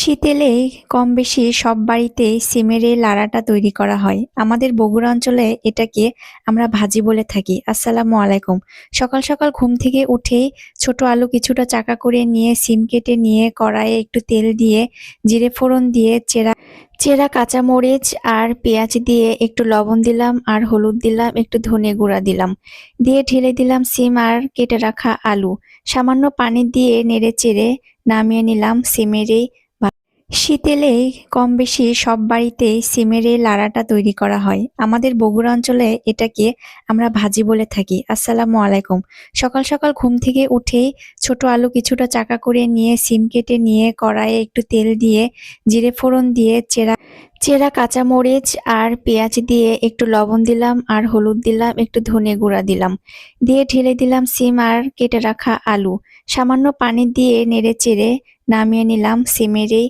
শীত এলেই কম বেশি সব বাড়িতেই সিমের এই লাড়াটা তৈরি করা হয়। আমাদের বগুড়া অঞ্চলে এটাকে আমরা ভাজি বলে থাকি। আসসালামু আলাইকুম। সকাল সকাল ঘুম থেকে উঠেই ছোট আলু কিছুটা চাকা করে নিয়ে সিম কেটে নিয়ে কড়াইয়ে একটু তেল দিয়ে জিরে ফোড়ন দিয়ে চেরা চেরা কাঁচামরিচ আর পেঁয়াজ দিয়ে একটু লবণ দিলাম আর হলুদ দিলাম, একটু ধনে গুঁড়া দিলাম, দিয়ে ঢেলে দিলাম সিম আর কেটে রাখা আলু। সামান্য পানি দিয়ে নেড়ে চেড়ে নামিয়ে নিলাম সিমের এই শীত এলেই কম বেশি সব বাড়িতেই সিমের এই লাড়াটা তৈরি করা হয়। আমাদের বগুড়া অঞ্চলে এটাকে আমরা ভাজি বলে থাকি। আসসালামু আলাইকুম। সকাল সকাল ঘুম থেকে উঠেই ছোট আলু কিছুটা চাকা করে নিয়ে সিম কেটে নিয়ে কড়াইয়ে একটু তেল দিয়ে জিরে ফোড়ন দিয়ে চেরা চেরা কাঁচামরিচ আর পেঁয়াজ দিয়ে একটু লবণ দিলাম আর হলুদ দিলাম, একটু ধনে গুঁড়া দিলাম, দিয়ে ঢেলে দিলাম সিম আর কেটে রাখা আলু। সামান্য পানি দিয়ে নেড়ে চেড়ে নামিয়ে নিলাম সিমের এই